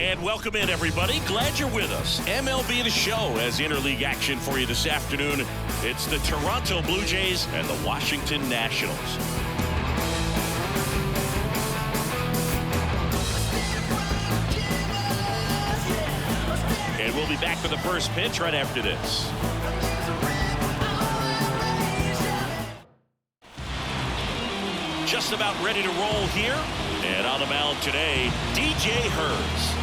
And welcome in, everybody. Glad you're with us. MLB The Show has interleague action for you this afternoon. It's the Toronto Blue Jays and the Washington Nationals. And we'll be back for the first pitch right after this. Just about ready to roll here. And on the mound today, DJ Hurts.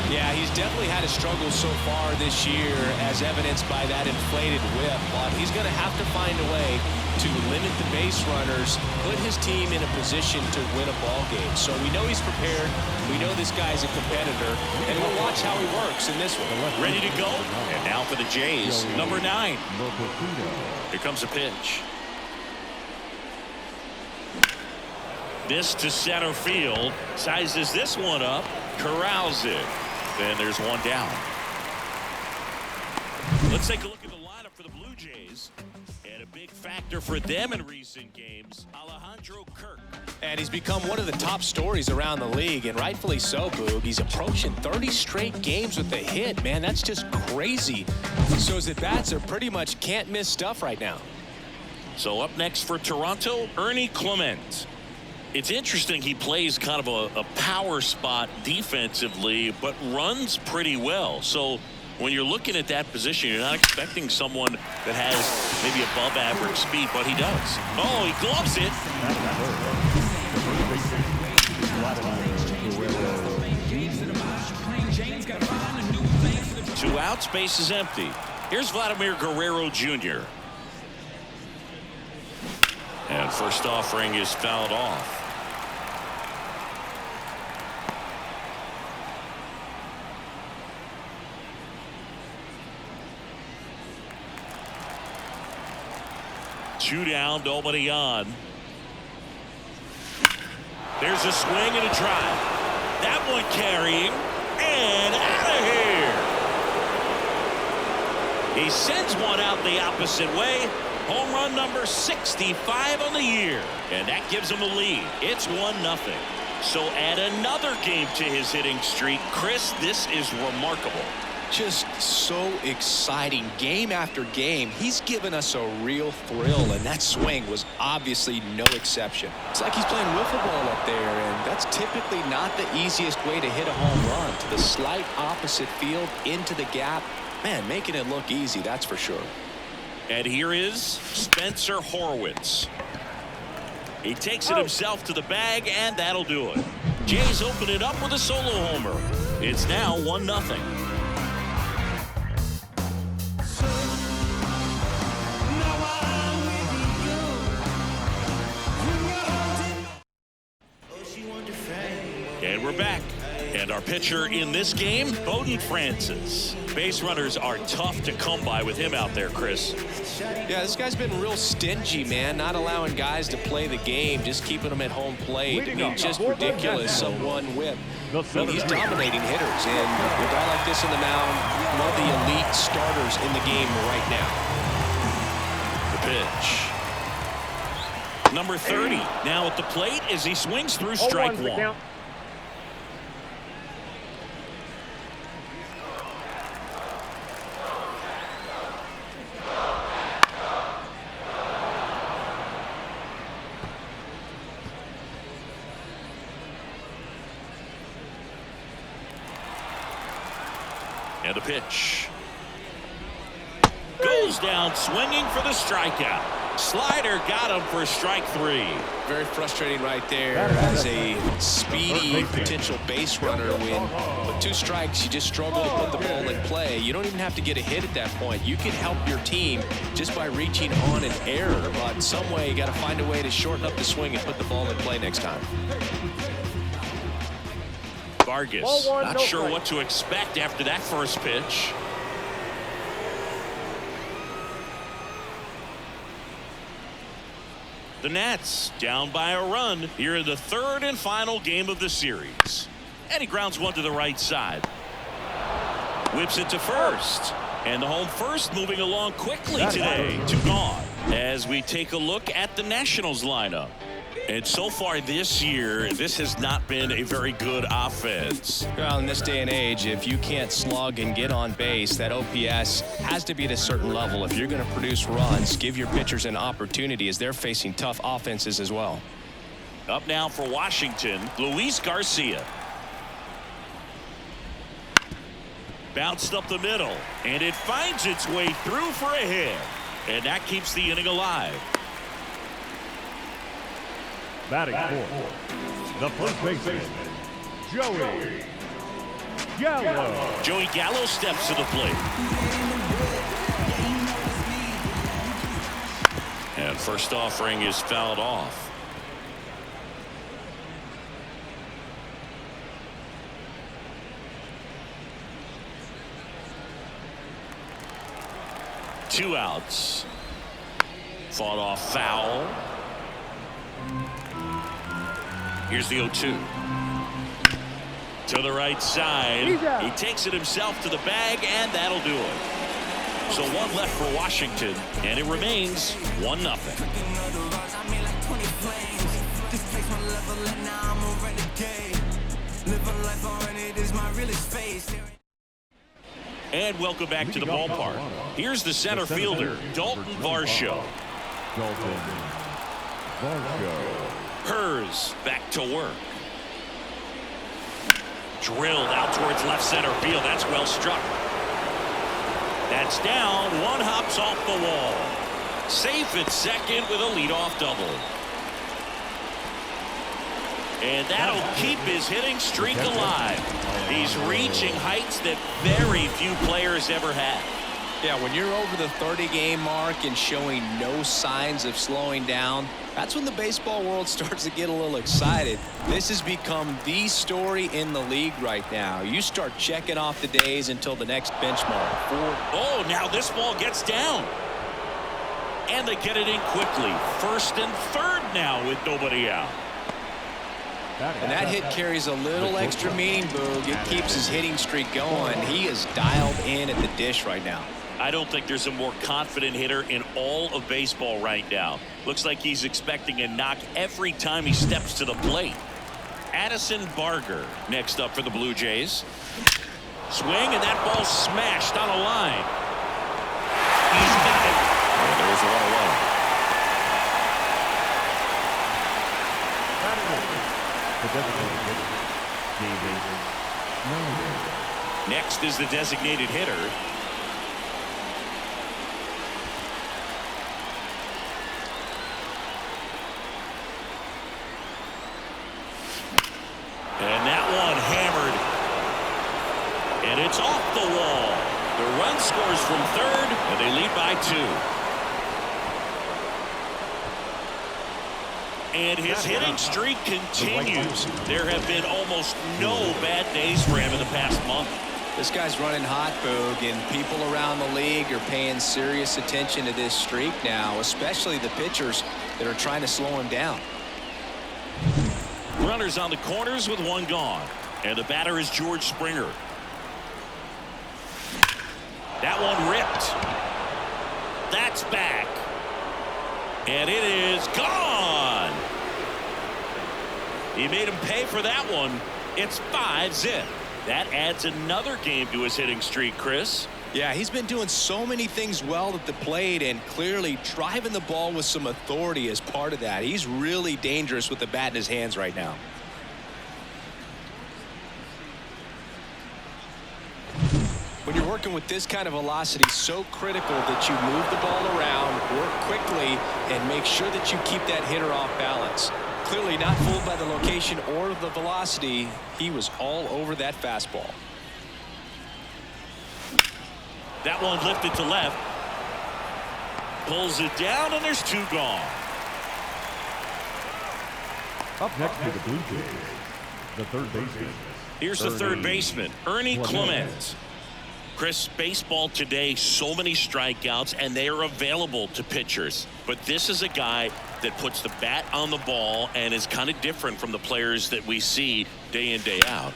Yeah, he's definitely had a struggle so far this year, as evidenced by that inflated whip. But he's going to have to find a way to limit the base runners, put his team in a position to win a ball game. So we know he's prepared. We know this guy's a competitor, and we'll watch how he works in this one. Ready to go? And now for the Jays, number 9. Here comes a pitch. This to center field. Sizes this one up. Corrals it. Then there's one down. Let's take a look at the lineup for the Blue Jays. And a big factor for them in recent games, Alejandro Kirk. And he's become one of the top stories around the league, and rightfully so, Boog. He's approaching 30 straight games with a hit. Man, that's just crazy. Shows that bats are pretty much can't-miss stuff right now. So up next for Toronto, Ernie Clement. It's interesting, he plays kind of a power spot defensively, but runs pretty well. So when you're looking at that position, you're not expecting someone that has maybe above average speed, but he does. Oh, he gloves it. 2 outs, base is empty. Here's Vladimir Guerrero Jr. And first offering is fouled off. Two down, nobody on. There's a swing and a drive. That one carrying and out of here. He sends one out the opposite way. Home run number 65 on the year. And that gives him a lead. It's 1-0. So add another game to his hitting streak. Chris, this is remarkable. Just so exciting game after game. He's given us a real thrill, and that swing was obviously no exception. It's like he's playing wiffle ball up there, and that's typically not the easiest way to hit a home run. To the slight opposite field, into the gap. Man, making it look easy, that's for sure. And here is Spencer Horwitz. He takes it himself to the bag, and that'll do it. Jays open it up with a solo homer. It's now 1-0. And we're back. And our pitcher in this game, Bowden Francis. Base runners are tough to come by with him out there, Chris. Yeah, this guy's been real stingy, man. Not allowing guys to play the game, just keeping them at home plate. I mean, just ridiculous. A one whip. He's dominating hitters. And with a guy like this in the mound, one of the elite starters in the game right now. The pitch. Number 30 now at the plate as he swings through strike one. And the pitch. Goes down swinging for the strikeout. Slider got him for strike 3. Very frustrating right there as a speedy potential base runner. When with 2 strikes, you just struggle to put the ball in play. You don't even have to get a hit at that point. You can help your team just by reaching on an error. But some way, you got to find a way to shorten up the swing and put the ball in play next time. Vargas, not sure what to expect after that first pitch. The Nats down by a run here in the 3rd and final game of the series. And he grounds one to the right side. Whips it to first. And the home first moving along quickly today. 2 gone. As we take a look at the Nationals lineup. And so far this year, this has not been a very good offense. Well, in this day and age, if you can't slug and get on base, that OPS has to be at a certain level. If you're going to produce runs, give your pitchers an opportunity as they're facing tough offenses as well. Up now for Washington, Luis Garcia. Bounced up the middle, and it finds its way through for a hit. And that keeps the inning alive. Batting fourth, the first baseman, Joey Gallo. Joey Gallo steps to the plate. And first offering is fouled off. Two outs. Fought off foul. Here's the 0-2. To the right side. He takes it himself to the bag, and that'll do it. So one left for Washington, and it remains 1-0. And welcome back to the ballpark. Here's the center fielder, Dalton Varsho. Hers back to work. Drilled out towards left center field. That's well struck. That's down. One hops off the wall. Safe at second with a leadoff double. And that'll keep his hitting streak alive. He's reaching heights that very few players ever had. Yeah, when you're over the 30-game mark and showing no signs of slowing down, that's when the baseball world starts to get a little excited. This has become the story in the league right now. You start checking off the days until the next benchmark. Oh, now this ball gets down. And they get it in quickly. First and third now with nobody out. And that hit carries a little extra meaning, Boog. It keeps his hitting streak going. He is dialed in at the dish right now. I don't think there's a more confident hitter in all of baseball right now. Looks like he's expecting a knock every time he steps to the plate. Addison Barger next up for the Blue Jays. Swing, and that ball smashed on a line. He's got it. And there's a 1-1. Next is the designated hitter. And that one hammered. And it's off the wall. The run scores from third, and they lead by 2. And his hitting streak continues. There have been almost no bad days for him in the past month. This guy's running hot, Boog, and people around the league are paying serious attention to this streak now, especially the pitchers that are trying to slow him down. Runners on the corners with one gone. And the batter is George Springer. That one ripped. That's back. And it is gone. He made him pay for that one. It's 5-zip. That adds another game to his hitting streak, Chris. Yeah, he's been doing so many things well at the plate and clearly driving the ball with some authority as part of that. He's really dangerous with the bat in his hands right now. When you're working with this kind of velocity, so critical that you move the ball around, work quickly, and make sure that you keep that hitter off balance. Clearly not fooled by the location or the velocity. He was all over that fastball. That one lifted to left. Pulls it down, and there's 2 gone. Up next to the Blue Jays, the third baseman. Here's the third baseman, Ernie Clement. Chris, baseball today, so many strikeouts, and they are available to pitchers. But this is a guy that puts the bat on the ball and is kind of different from the players that we see day in, day out.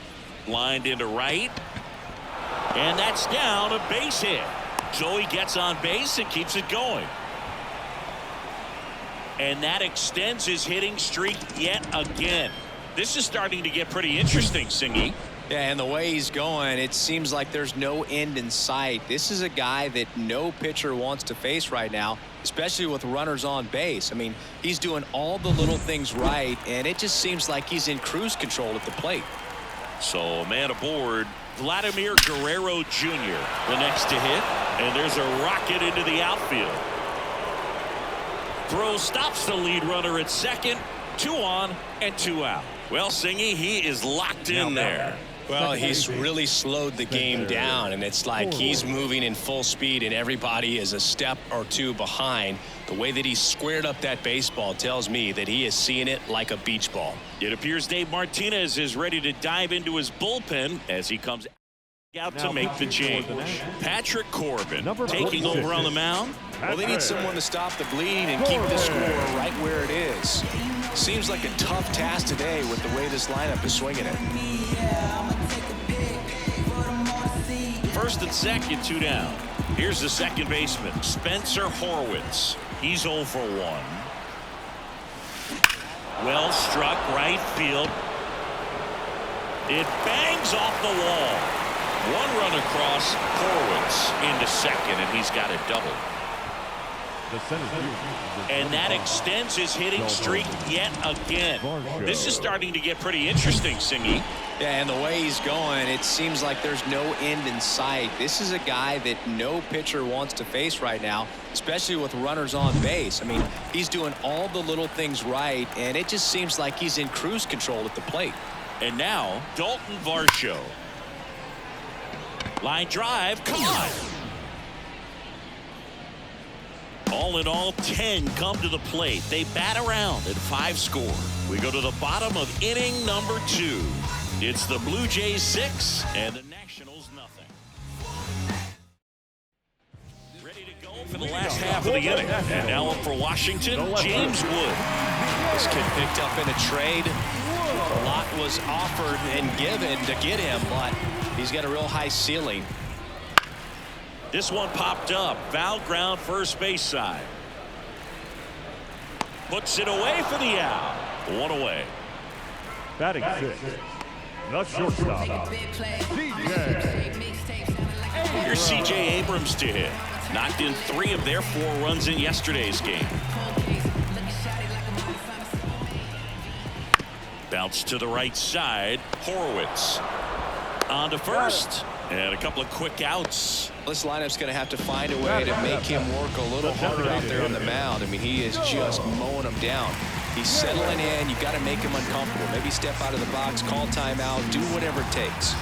Lined into right. And that's down, a base hit. So he gets on base and keeps it going. And that extends his hitting streak yet again. This is starting to get pretty interesting, Singy. Yeah, and the way he's going, it seems like there's no end in sight. This is a guy that no pitcher wants to face right now, especially with runners on base. I mean, he's doing all the little things right, and it just seems like he's in cruise control at the plate. So a man aboard, Vladimir Guerrero Jr., the next to hit, and there's a rocket into the outfield. Throw stops the lead runner at second. 2 on and 2 out. Well, Singy, he is locked in there. Well, he's really slowed the game down, and it's like he's moving in full speed, and everybody is a step or two behind. The way that he squared up that baseball tells me that he is seeing it like a beach ball. It appears Dave Martinez is ready to dive into his bullpen as he comes out to make the change. Patrick Corbin taking over on the mound. Well, they need someone to stop the bleeding and keep the score right where it is. Seems like a tough task today with the way this lineup is swinging it. First and second, 2 down. Here's the second baseman, Spencer Horwitz. He's 0 for 1. Well struck right field. It bangs off the wall. 1 run across, Horwitz into second, and he's got a double. And that extends his hitting streak yet again. This is starting to get pretty interesting, Singy. Yeah, and the way he's going, it seems like there's no end in sight. This is a guy that no pitcher wants to face right now, especially with runners on base. I mean, he's doing all the little things right, and it just seems like he's in cruise control at the plate. And now, Dalton Varsho. Line drive, come on. All in all, 10 come to the plate. They bat around at 5 score. We go to the bottom of inning number 2. It's the Blue Jays 6 and the Nationals nothing. Ready to go for the last half of the inning. And now up for Washington, James Wood. This kid picked up in a trade. A lot was offered and given to get him, but he's got a real high ceiling. This one popped up. Foul ground, first base side. Puts it away for the out. 1 away. Batting 6. The shortstop. Here's C.J. Abrams to hit. Knocked in 3 of their 4 runs in yesterday's game. Bounce to the right side. Horwitz on to first. And a couple of quick outs. This lineup's going to have to find a way to make him work a little harder out there on the mound. I mean, he is just mowing them down. He's settling in. You've got to make him uncomfortable. Maybe step out of the box, call timeout, do whatever it takes.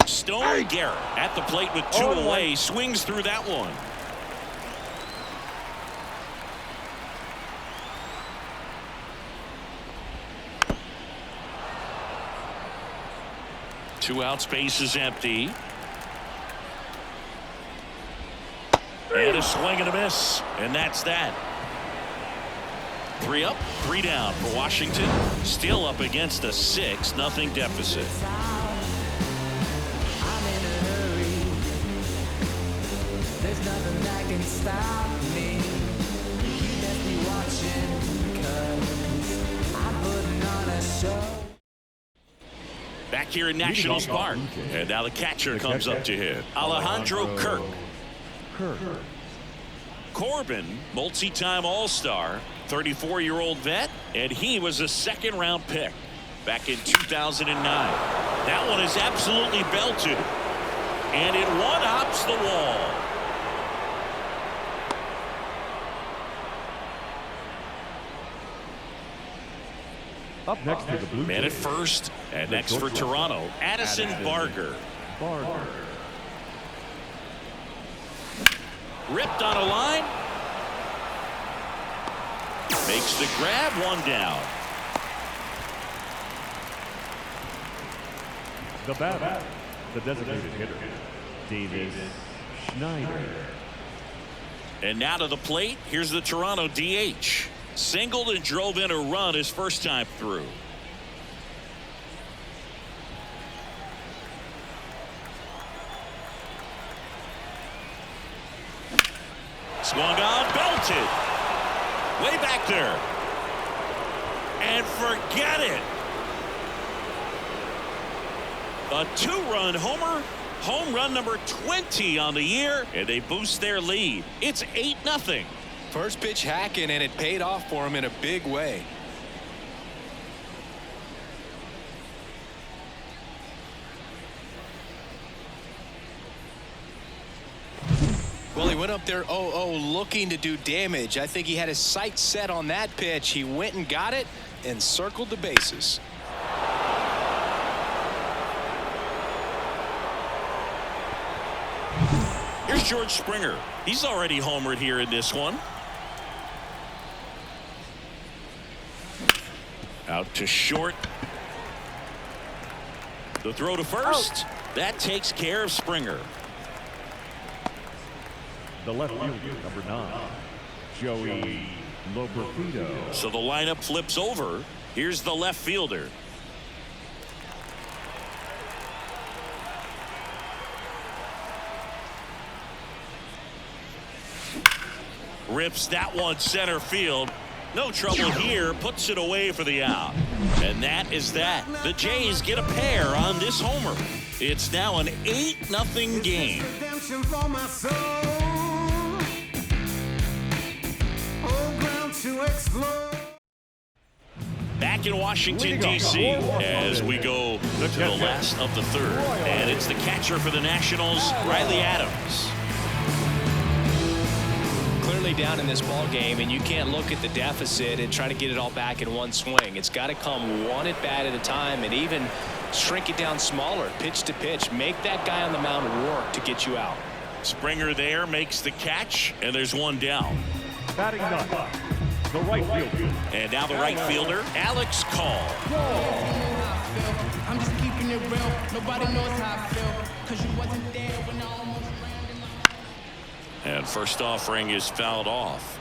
Stone Garrett at the plate with 2 away. Swings through that one. Two out, space is empty. And a swing and a miss. And that's that. 3 up, 3 down for Washington. Still up against a 6-0 deficit. There's nothing that can stop me. You best be watching, 'cause I'm putting on a show. Back here in Nationals Park. And now the catcher comes up to hit. Alejandro Kirk. Corbin, multi-time All-Star, 34-year-old vet, and he was a second-round pick back in 2009. That one is absolutely belted. And it one-hops the wall. Up next to the Blue Jays. Man at first, and next for Toronto, Addison Barger. Ripped on a line. Makes the grab, 1 down. The batter, the designated hitter, Davis Schneider. And now to the plate, here's the Toronto DH. Singled and drove in a run his first time through. Swung on, belted. Way back there. And forget it. A 2-run homer. Home run number 20 on the year, and they boost their lead. It's 8-0. First pitch hacking, and it paid off for him in a big way. Well, he went up there 0-0 looking to do damage. I think he had his sights set on that pitch. He went and got it and circled the bases. Here's George Springer. He's already homered here in this one. Out to short. The throw to first. That takes care of Springer. The left fielder, number 9, Joey Loperfido. So the lineup flips over. Here's the left fielder. Rips that one center field. No trouble here. Puts it away for the out. And that is that. The Jays get a pair on this homer. It's now an 8-0 game. Back in Washington, D.C. as we go to the last of the third. And it's the catcher for the Nationals, Riley Adams. Clearly down in this ball game, and you can't look at the deficit and try to get it all back in one swing. It's got to come one at bat at a time, and even shrink it down smaller, pitch to pitch. Make that guy on the mound work to get you out. Springer there makes the catch, and there's one down. Batting 9, the right fielder. And now the right fielder, Alex Call. I'm just keeping it real. Nobody knows how I feel. 'Cause you wasn't there when I almost ran. And first offering is fouled off.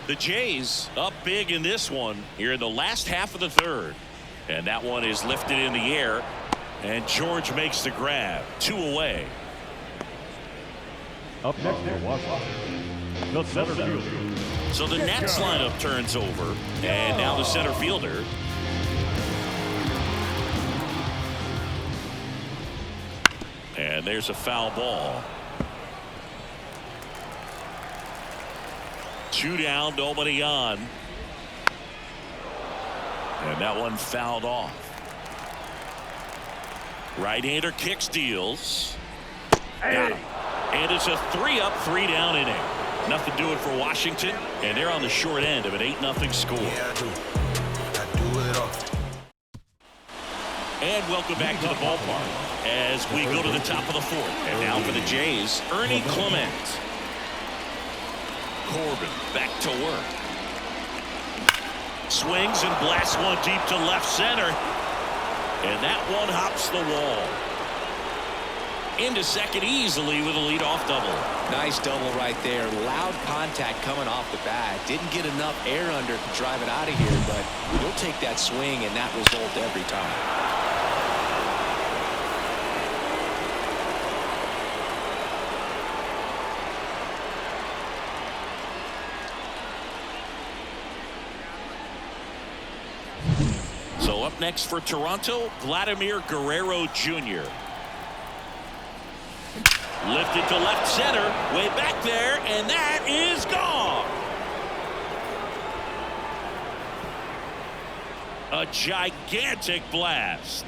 The Jays up big in this one here in the last half of the third. And that one is lifted in the air. And George makes the grab. 2 away. Up next for Washington, the center fielder. So the Nats lineup turns over. And now the center fielder. And there's a foul ball. 2 down, nobody on. And that one fouled off. Right-hander kicks, deals. Got him. And it's a 3-up, 3-down inning. Nothing doing for Washington, and they're on the short end of an 8-0 score. Yeah, I do it all. And welcome back to the ballpark as we go to the top of the fourth. And now for the Jays, Ernie Clement. Corbin back to work. Swings and blasts one deep to left center. And that one hops the wall. Into second easily with a leadoff double. Nice double right there. Loud contact coming off the bat. Didn't get enough air under to drive it out of here, but you'll take that swing and that result every time. So up next for Toronto, Vladimir Guerrero Jr. Lifted to left center, way back there, and that is gone. A gigantic blast.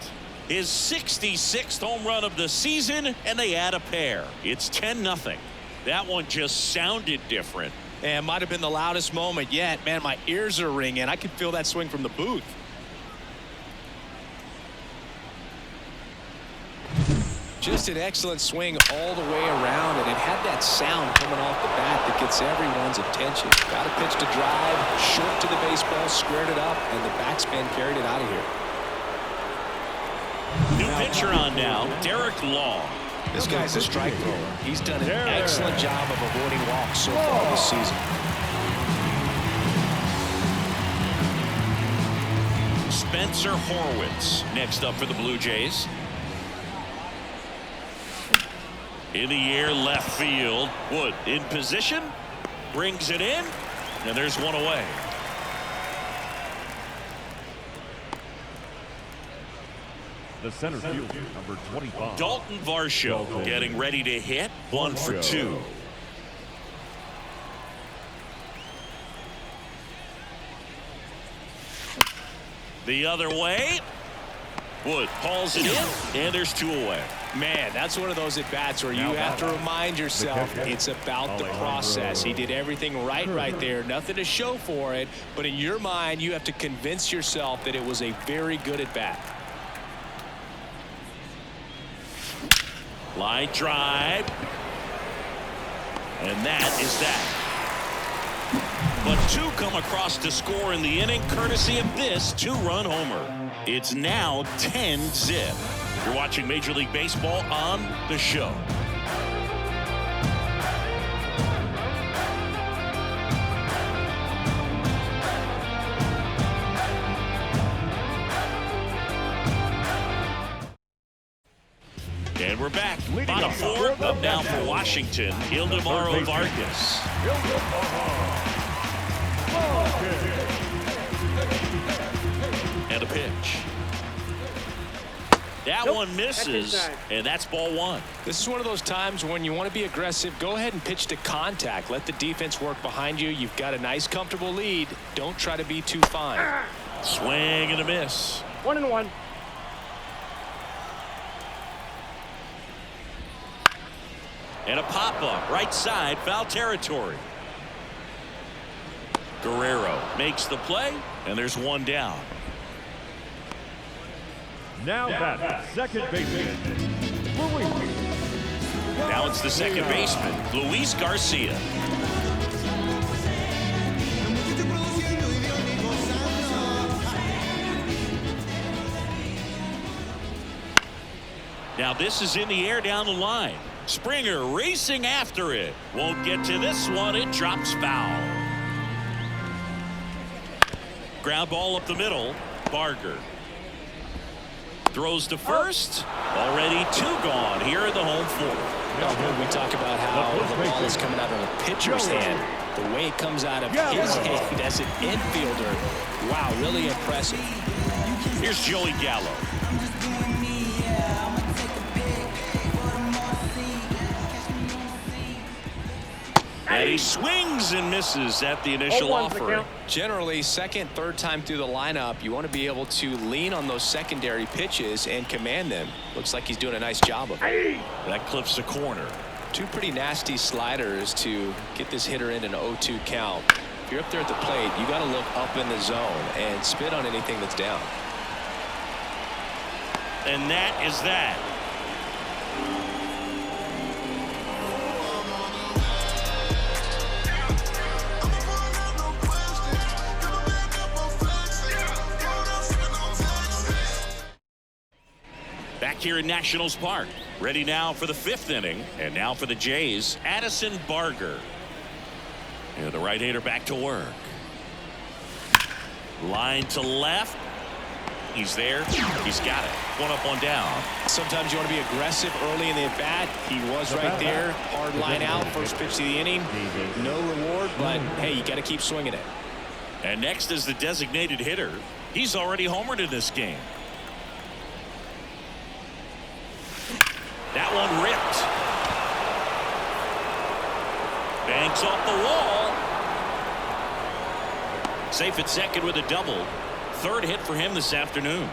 His 66th home run of the season, and they add a pair. It's 10-0. That one just sounded different. And might have been the loudest moment yet. Man, my ears are ringing. I could feel that swing from the booth. Just an excellent swing all the way around, and it had that sound coming off the bat that gets everyone's attention. Got a pitch to drive, short to the baseball, squared it up, and the backspin carried it out of here. New pitcher on now, Derek Long. This guy's a strike thrower. He's done an excellent job of avoiding walks so far this season. Spencer Horwitz next up for the Blue Jays. In the air, left field. Wood in position. brings it in, and there's one away. The center fielder, number 25. Dalton Varsho getting ready to hit. 1 for 2. The other way. Wood hauls it in, and there's 2 away. Man, that's one of those at-bats where you have to remind yourself it's about the process. He did everything right there. Nothing to show for it, but in your mind, you have to convince yourself that it was a very good at-bat. Line drive. And that is that. But 2 come across to score in the inning, courtesy of this 2-run homer. It's now 10-zip. You're watching Major League Baseball on The Show. And we're back. Bottom 4 up now for Washington. Ildemaro Vargas. And a pitch. That one misses, and that's ball 1. This is one of those times when you want to be aggressive. Go ahead and pitch to contact. Let the defense work behind you. You've got a nice, comfortable lead. Don't try to be too fine. Swing and a miss. 1-1. And a pop-up, right side, foul territory. Guerrero makes the play, and there's 1 down. Now that second baseman, Luis. Now it's the second baseman, Luis Garcia. Now this is in the air down the line. Springer racing after it. Won't get to this one. It drops foul. Ground ball up the middle. Barger throws to first. Already 2 gone here in the home 4th. We talk about how the ball is coming out of a pitcher's hand. The way it comes out of his hand as an infielder. Wow, really impressive. Here's Joey Gallo. And he swings and misses at the initial offering. Generally, second, third time through the lineup, you want to be able to lean on those secondary pitches and command them. Looks like he's doing a nice job of it. That clips the corner. 2 pretty nasty sliders to get this hitter in an 0-2 count. If you're up there at the plate, you got to look up in the zone and spit on anything that's down. And that is that. Back here in Nationals Park. Ready now for the 5th inning. And now for the Jays, Addison Barger. And the right-hander back to work. Line to left. He's there. He's got it. 1 up, 1 down. Sometimes you want to be aggressive early in the at-bat. He was right there. Hard line out. First pitch of the inning. No reward, but hey, you got to keep swinging it. And next is the designated hitter. He's already homered in this game. That one ripped. Banks off the wall. Safe at second with a double. 3rd hit for him this afternoon.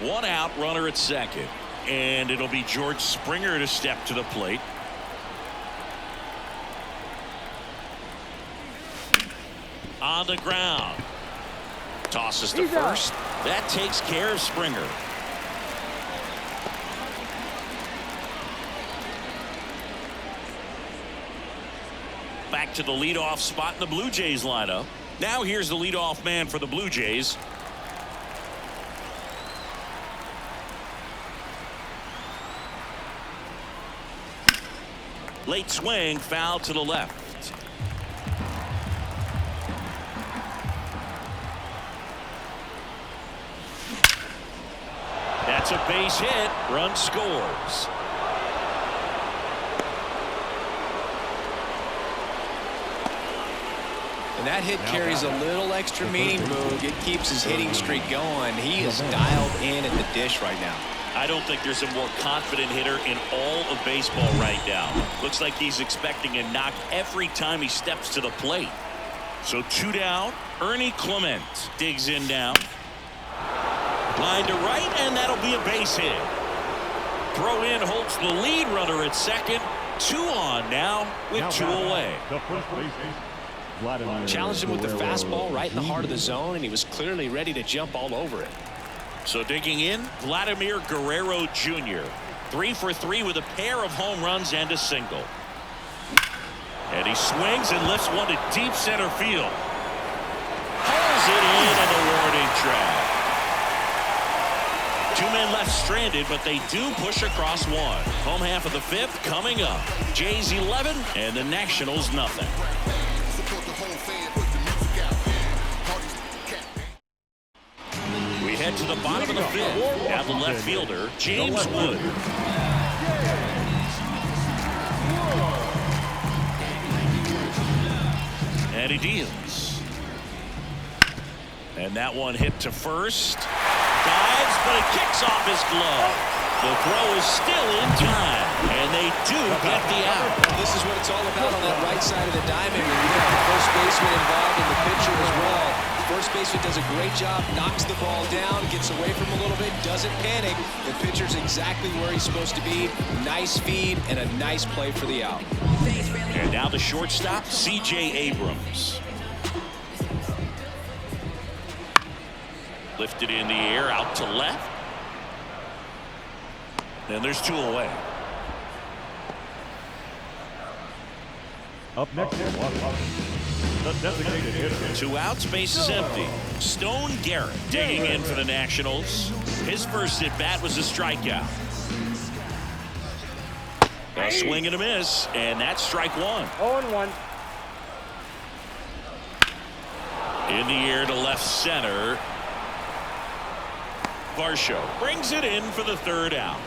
1 out, runner at second. And it'll be George Springer to step to the plate. On the ground. Tosses to first. That takes care of Springer. Back to the leadoff spot in the Blue Jays lineup. Now here's the leadoff man for the Blue Jays. Late swing, foul to the left. That's a base hit. Run scores. And that hit carries a little extra meaning, Boog. It keeps his hitting streak going. He is dialed in at the dish right now. I don't think there's a more confident hitter in all of baseball right now. Looks like he's expecting a knock every time he steps to the plate. So 2 down. Ernie Clement digs in now. Line to right, and that'll be a base hit. Throw in holds the lead runner at second. 2 on now with 2 away. The first baseman, Vladimir Challenged him with the Guerrero fastball right in the heart of the Jr. zone, and he was clearly ready to jump all over it. So digging in, Vladimir Guerrero Jr. 3 for 3 with a pair of home runs and a single. And he swings and lifts one to deep center field. Pulls it in and a warning track. 2 men left stranded, but they do push across 1. Home half of the 5th coming up. Jays 11 and the Nationals nothing. We head to the bottom of the 5th. Now the left fielder, James Wood. And he deals. And that one hit to first. Dives, but it kicks off his glove. The throw is still in time, and they do get the out. This is what it's all about on that right side of the diamond when you have the first baseman involved and the pitcher as well. First baseman does a great job, knocks the ball down, gets away from him a little bit, doesn't panic. The pitcher's exactly where he's supposed to be. Nice feed and a nice play for the out. And now the shortstop, C.J. Abrams. Lifted in the air, out to left. And there's 2 away. Up next, the designated hitter. 2 outs, base is empty. Stone Garrett digging in for the Nationals. His first at bat was a strikeout. A swing and a miss, and that's strike 1. 0-1. In the air to left center. Varsho brings it in for the 3rd out.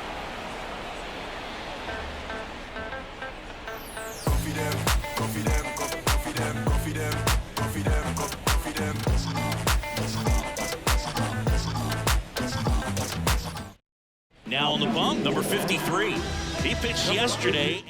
Now on the bump, number 53. He pitched yesterday.